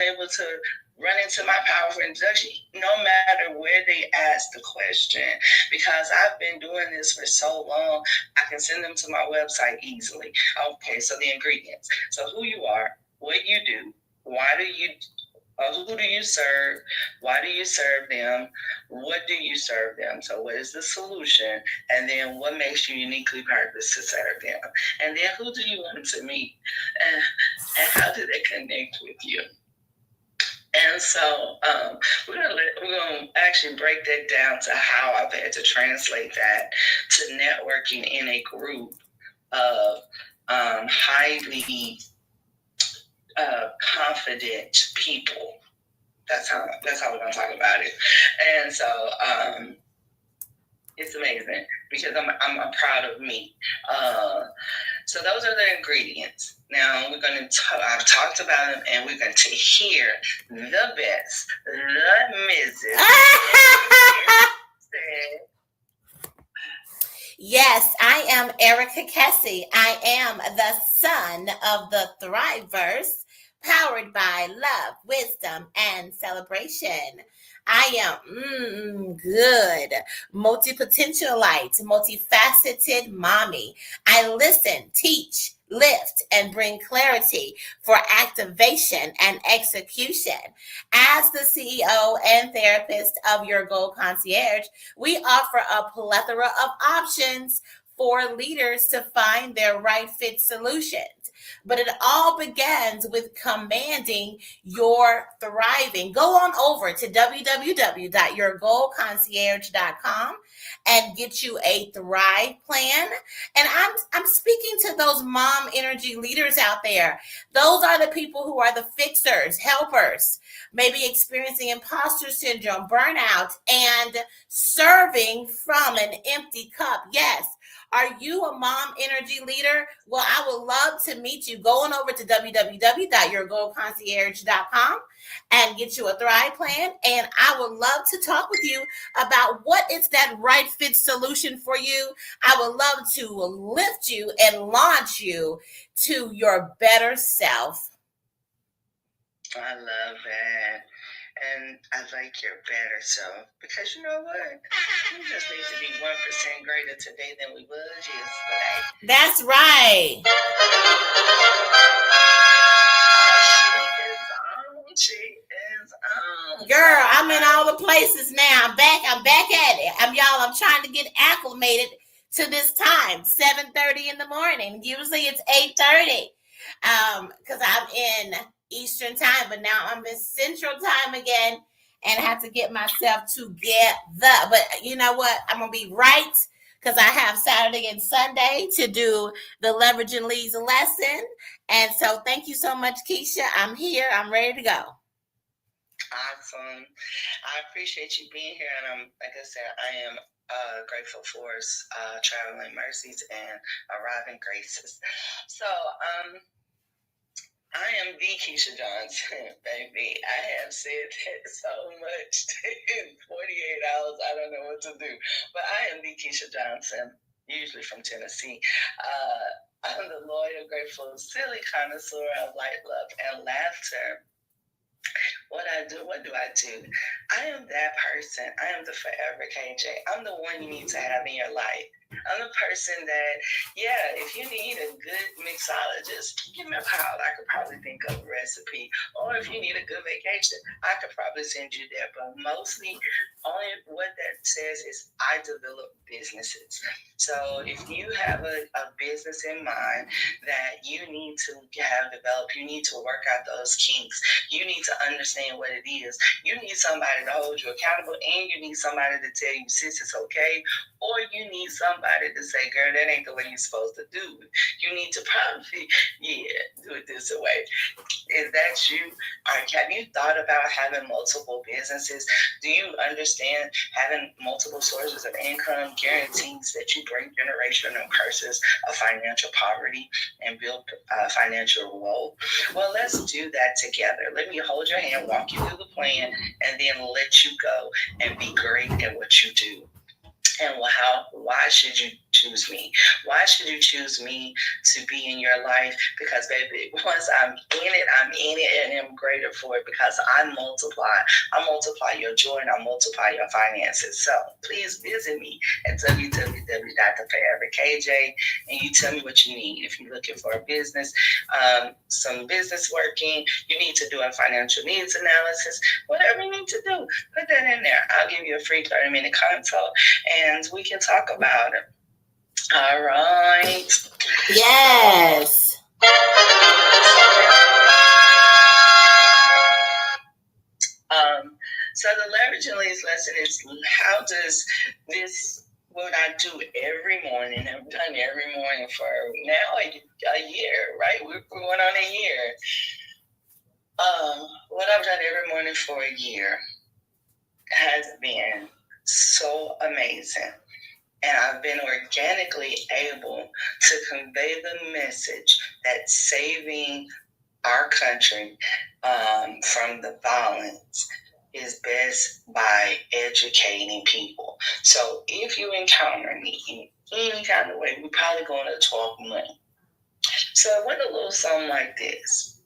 able to run into my powerful introduction no matter where they ask the question, because I've been doing this for so long. I can send them to my website easily. Okay, so the ingredients. So who you are, what you do, why do you who do you serve? Why do you serve them? What do you serve them? So what is the solution? And then what makes you uniquely purposed to serve them? And then who do you want to meet? And how do they connect with you? And so we're gonna actually break that down to how I've had to translate that to networking in a group of highly confident people. That's how we're gonna talk about it. And so it's amazing because I'm proud of me. So those are the ingredients. Now we're going to I've talked about them, and we're going to hear the best, the Mrs. Yes, I am Erica Kessie. I am the son of the Thriveverse, powered by love, wisdom, and celebration. I am good, multi-potentialite, multifaceted mommy. I listen, teach, lift, and bring clarity for activation and execution. As the CEO and therapist of Your Goal Concierge, we offer a plethora of options for leaders to find their right fit solutions. But it all begins with commanding your thriving. Go on over to www.yourgoalconcierge.com and get you a Thrive plan. And I'm speaking to those mom energy leaders out there. Those are the people who are the fixers, helpers, maybe experiencing imposter syndrome, burnout, and serving from an empty cup. Yes. Are you a mom energy leader? Well, I would love to meet you. Go on over to www.yourgoalconcierge.com and get you a Thrive plan. And I would love to talk with you about what is that right fit solution for you. I would love to lift you and launch you to your better self. I love that. And I like your better self, because you know what? We just need to be 1% greater today than we was yesterday. That's right. She is on. Girl, I'm in all the places now. I'm back at it. I'm trying to get acclimated to this time, 7:30 in the morning. Usually it's 8:30. Because I'm in Eastern time, but now I'm in Central time again, and I have to get myself together. But you know what? I'm gonna be right, because I have Saturday and Sunday to do the Leveraging Leads lesson. And so thank you so much, Keisha. I'm here. I'm ready to go. Awesome. I appreciate you being here, and like I said, I am grateful for traveling mercies and arriving graces. So I am the Keisha Johnson, baby. I have said that so much in 48 hours. I don't know what to do. But I am the Keisha Johnson, usually from Tennessee. I'm the loyal, grateful, silly connoisseur of light, love, and laughter. What do I do? I am that person. I am the forever KJ. I'm the one you need to have in your life. I'm the person that, if you need a good mixologist, give me a call. I could probably think of a recipe. Or if you need a good vacation, I could probably send you there. But mostly, only what that says is I develop businesses. So if you have a business in mind that you need to have developed, you need to work out those kinks. You need to understand what it is. You need somebody to hold you accountable, and you need somebody to tell you, sis, it's okay. Or you need somebody to say, girl, that ain't the way you're supposed to do it. You need to probably, do it this way. Is that you? Have you thought about having multiple businesses? Do you understand having multiple sources of income guarantees that you break generational curses of financial poverty and build financial wealth? Well, let's do that together. Let me hold your hand, walk you through the plan, and then let you go and be great at what you do. And why should you choose me? Why should you choose me to be in your life? Because, baby, once I'm in it, and I'm greater for it because I multiply. I multiply your joy and I multiply your finances. So please visit me at www.theforeverkj and you tell me what you need. If you're looking for a business, some business working, you need to do a financial needs analysis, whatever you need to do, put that in there. I'll give you a free 30-minute consult and we can talk about it. All right. Yes. So the leveraging leads lesson is how does this, what I do every morning, I've done every morning for now a year, right? We're going on a year. What I've done every morning for a year has been so amazing. And I've been organically able to convey the message that saving our country from the violence is best by educating people. So if you encounter me in any kind of way, we're probably going to talk money. So it went a little something like this.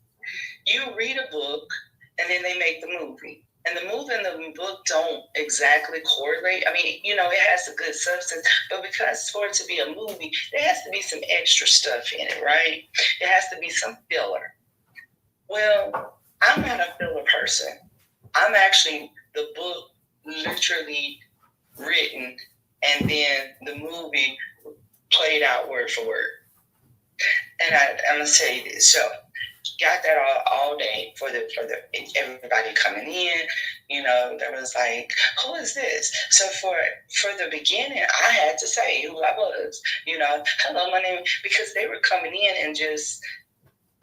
You read a book and then they make the movie. And the movie and the book don't exactly correlate. I mean, it has a good substance, but because for it to be a movie, there has to be some extra stuff in it, right? There has to be some filler. Well, I'm not a filler person. I'm actually the book literally written and then the movie played out word for word. And I'm going to tell you this. So, got that all day for the everybody coming in. There was like, who is this? So for the beginning, I had to say who I was. Hello, my name, because they were coming in and just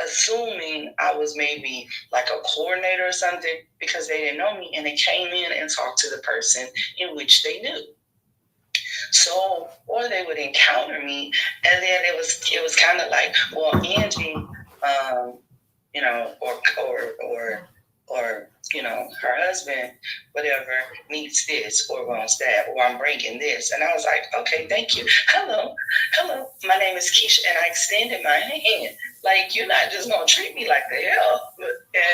assuming I was maybe like a coordinator or something because they didn't know me, and they came in and talked to the person in which they knew. So, or they would encounter me, and then it was kind of like, well, Angie, or her husband, whatever, needs this or wants that, or I'm bringing this. And I was like, okay, thank you. Hello, my name is Keisha, and I extended my hand. Like, you're not just going to treat me like the hell.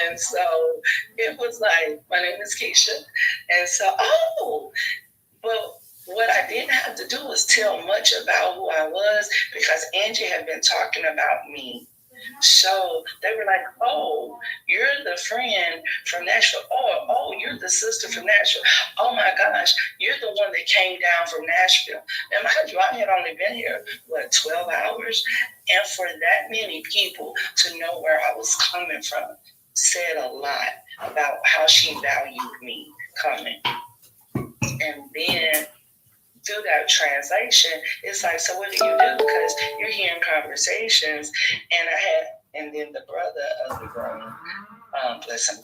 And so it was like, my name is Keisha. And so, well, what I didn't have to do was tell much about who I was because Angie had been talking about me. So they were like, oh, you're the friend from Nashville. Oh, you're the sister from Nashville. Oh my gosh, you're the one that came down from Nashville. And mind you, I had only been here, 12 hours? And for that many people to know where I was coming from said a lot about how she valued me coming. And then through that translation, it's like, so what do you do? Because you're hearing conversations, and then the brother of the room, bless him,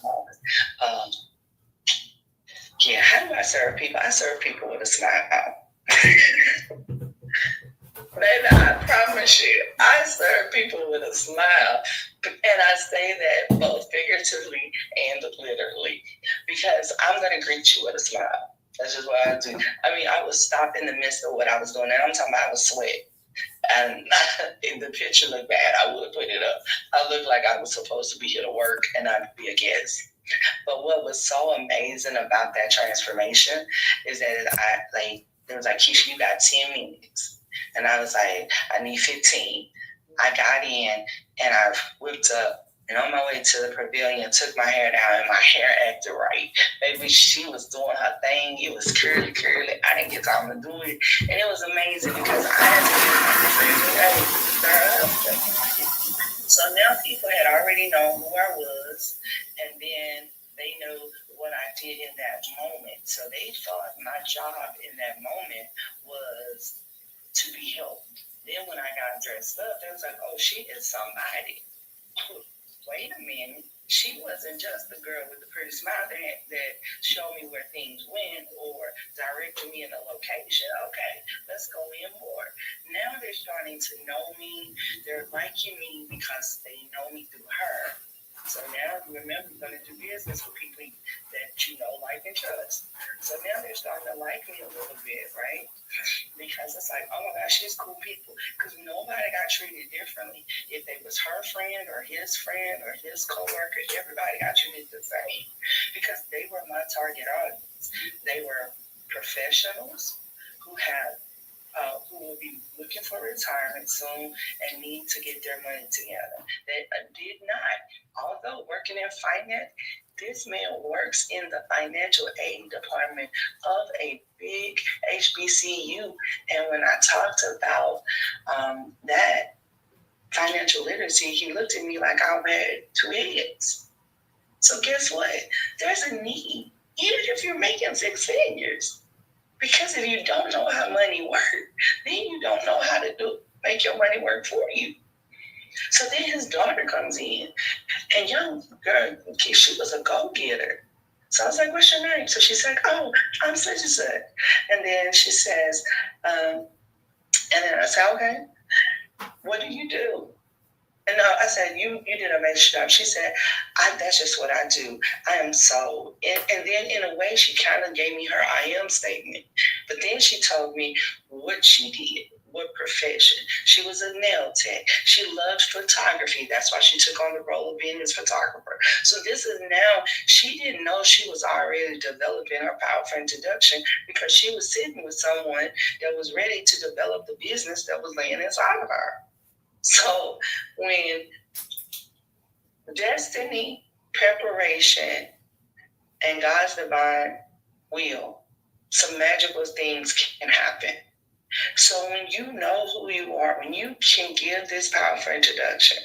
how do I serve people? I serve people with a smile. Baby, I promise you, I serve people with a smile. And I say that both figuratively and literally, because I'm going to greet you with a smile. That's just what I do. I mean, I would stop in the midst of what I was doing, and I'm talking about I was sweat. And if the picture looked bad, I would put it up. I looked like I was supposed to be here to work and not be a guest. But what was so amazing about that transformation is that they was like, Keisha, you got 10 minutes. And I was like, I need 15. I got in and I whipped up. And on my way to the pavilion, took my hair down, and my hair acted right. Baby, she was doing her thing. It was curly. I didn't get time to do it. And it was amazing because I had to get my So now people had already known who I was, and then they knew what I did in that moment. So they thought my job in that moment was to be helped. Then when I got dressed up, they was like, oh, she is somebody. Wait a minute, she wasn't just the girl with the pretty smile that showed me where things went or directed me in a location. Okay, let's go in more. Now they're starting to know me. They're liking me because they know me through her. So now, remember, you're going to do business with people that you know, like, and trust. So now they're starting to like me a little bit, right? because it's like, oh my gosh, she's cool people. Because nobody got treated differently. If it was her friend or his coworker, everybody got treated the same because they were my target audience. They were professionals who will be looking for retirement soon and need to get their money together. They did not, although working in finance, this man works in the financial aid department of a big HBCU. And when I talked about that financial literacy, he looked at me like I had two heads. So guess what? There's a need, even if you're making six figures. Because if you don't know how money works, then you don't know how to make your money work for you. So then his daughter comes in, and young girl, she was a go-getter. So I was like, what's your name? So she's like, oh, I'm such and such. And then she says, and then I said, okay, what do you do? And I said, you did a amazing job. She said, that's just what I do. I am so. And then in a way, she kind of gave me her I am statement. But then she told me what she did, what profession. She was a nail tech. She loved photography. That's why she took on the role of being his photographer. So this is now, she didn't know she was already developing her powerful introduction because she was sitting with someone that was ready to develop the business that was laying inside of her. So when destiny, preparation, and God's divine will, some magical things can happen. So when you know who you are, when you can give this powerful introduction,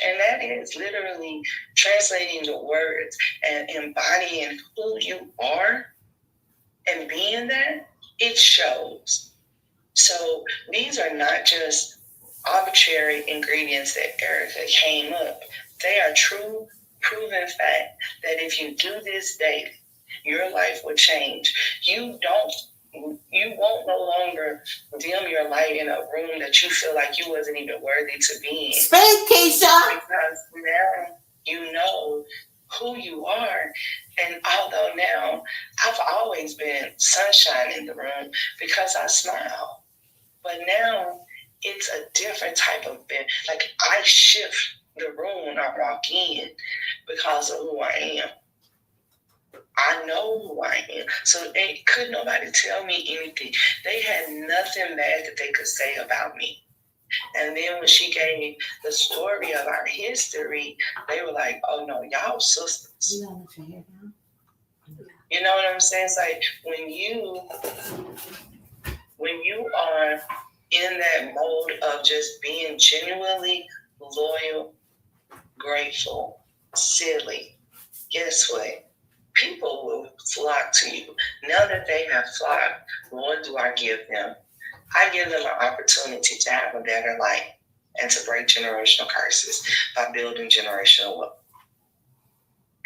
and that is literally translating the words and embodying who you are and being that, it shows. So these are not just arbitrary ingredients that Erica came up. They are true, proven fact that if you do this daily, your life will change. You won't no longer dim your light in a room that you feel like you wasn't even worthy to be in. Speak, Keisha. Because now you know who you are. And although now I've always been sunshine in the room because I smile, but now it's a different type of like I shift the room when I walk in because of who I am. I know who I am. So could nobody tell me anything. They had nothing bad that they could say about me. And then when she gave the story of our history, they were like, oh no, y'all sisters. You know what I'm saying? It's like when you are in that mode of just being genuinely loyal, grateful, silly, guess what? People will flock to you. Now that they have flocked, what do I give them? I give them an opportunity to have a better life and to break generational curses by building generational wealth.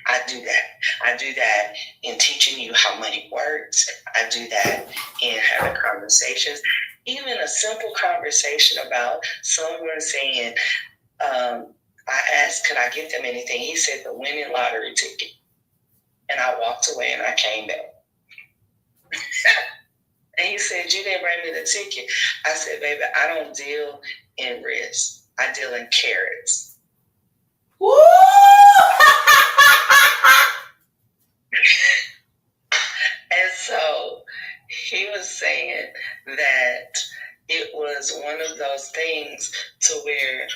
I do that. I do that in teaching you how money works. I do that in having conversations. Even a simple conversation about someone saying, I asked, could I get them anything? He said, the winning lottery ticket. And I walked away and I came back. And he said, you didn't bring me the ticket. I said, baby, I don't deal in risk. I deal in carrots. Woo! And so he was saying that it was one of those things to where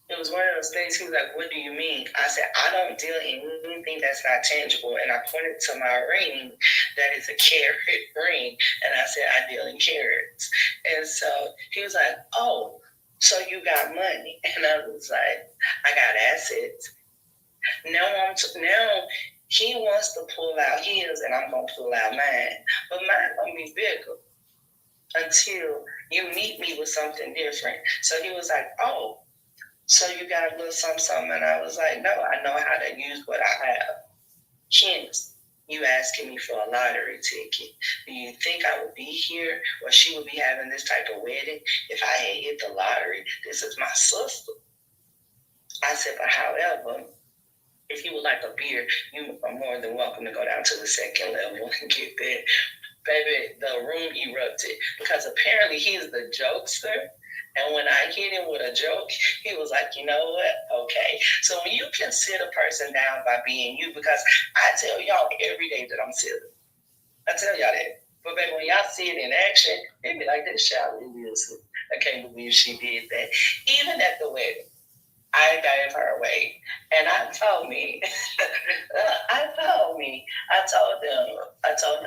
it was one of those things. He was like, what do you mean? I said, I don't deal in anything that's not tangible. And I pointed to my ring that is a carrot ring. And I said, I deal in carrots. And so he was like, oh, so you got money. And I was like, I got assets. Now he wants to pull out his and I'm going to pull out mine. But mine going to be bigger until you meet me with something different. So he was like, oh, so you got a little something. And I was like, no, I know how to use what I have. Hence, you asking me for a lottery ticket. Do you think I would be here or she would be having this type of wedding if I had hit the lottery? This is my sister. I said, but however, If you would like a beer, you are more than welcome to go down to the second level and get that. Baby, the room erupted because apparently he's the jokester. And when I hit him with a joke, he was like, you know what? Okay. So when you can sit a person down by being you, because I tell y'all every day that I'm silly. I tell y'all that. But baby, when y'all see it in action, they be like, this child is. I can't believe she did that. Even at the wedding, I gave her away. And I told him,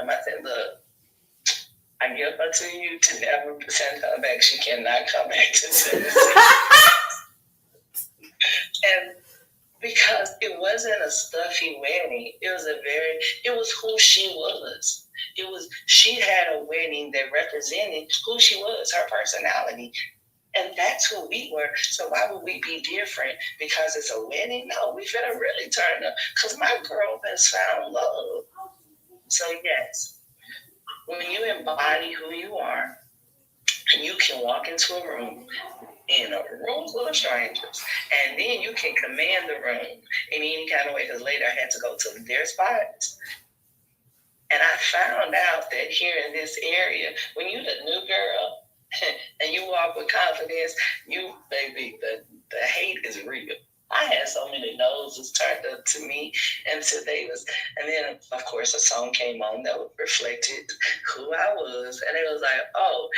I said, look, I give her to you to never send her back. She cannot come back to Tennessee. And because it wasn't a stuffy wedding, it was who she was. She had a wedding that represented who she was, her personality. And that's who we were. So why would we be different because it's a wedding? No, we finna really turn up because my girl has found love. So yes, when you embody who you are, and you can walk into a room full of strangers, and then you can command the room in any kind of way. Because later I had to go to their spots, and I found out that here in this area, when you're the new girl and you walk with confidence, the hate is real. I had so many noses turned up to me and to Davis. And then, of course, a song came on that reflected who I was. And it was like, oh,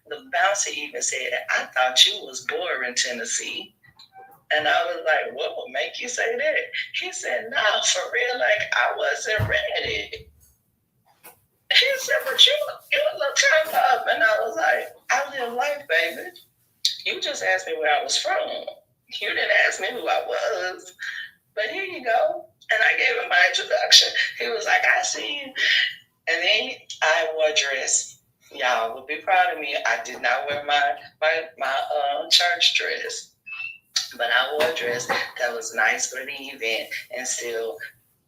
the bouncer even said, I thought you was boring, Tennessee. And I was like, what would make you say that? He said, no, for real, like I wasn't ready. He said, but you look turned up. And I was like, I live life, baby. You just asked me where I was from. You didn't ask me who I was. But here you go. And I gave him my introduction. He was like, I see you. And then I wore a dress. Y'all would be proud of me. I did not wear my church dress. But I wore a dress that was nice for the event and still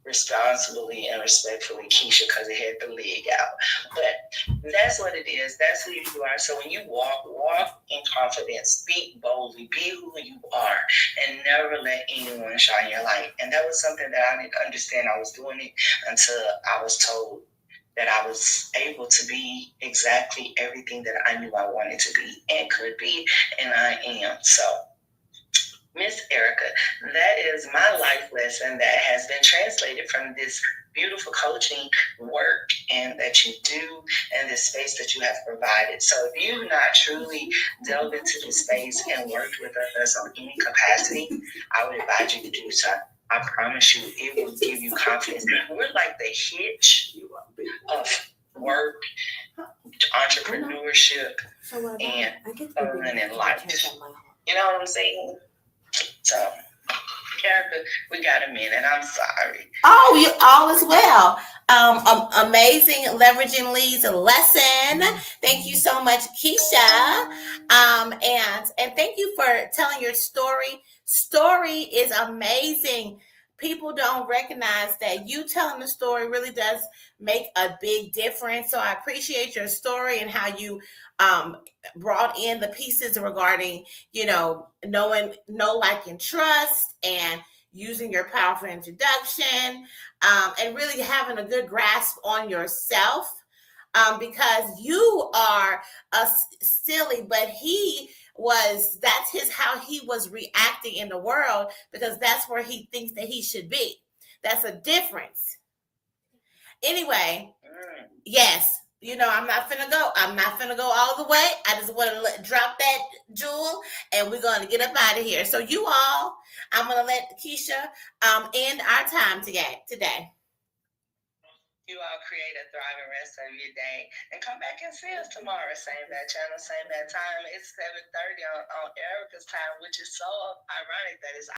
responsibly and respectfully Keisha because it had the leg out. But that's what it is. That's who you are. So when you walk in confidence, speak boldly, be who you are, and never let anyone shine your light. And that was something that I didn't understand. I was doing it until I was told that I was able to be exactly everything that I knew I wanted to be and could be, and I am. So Miss Erica, that is my life lesson that has been translated from this beautiful coaching work and that you do and this space that you have provided. So if you've not truly delved into this space and worked with us on any capacity, I would advise you to do so. I promise you, it will give you confidence. We're like the hitch of work, entrepreneurship, and fun and life. You know what I'm saying? So, Erica, we got a minute. I'm sorry. Oh, you all is well. Amazing leveraging leads lesson. Thank you so much, Keisha. And thank you for telling your story. Story is amazing. People don't recognize that you telling the story really does make a big difference. So I appreciate your story and how you brought in the pieces regarding, knowing, know, like, and trust, and using your powerful introduction, and really having a good grasp on yourself, because you are silly, but that's how he was reacting in the world, because that's where he thinks that he should be. That's a difference. Anyway, yes. I'm not finna go all the way. I just want to drop that jewel, and we're going to get up out of here. So you all, I'm going to let Keisha end our time today. You all create a thriving rest of your day, and come back and see us tomorrow. Same bad channel, same bad time. It's 7:30 on Erica's time, which is so ironic that it's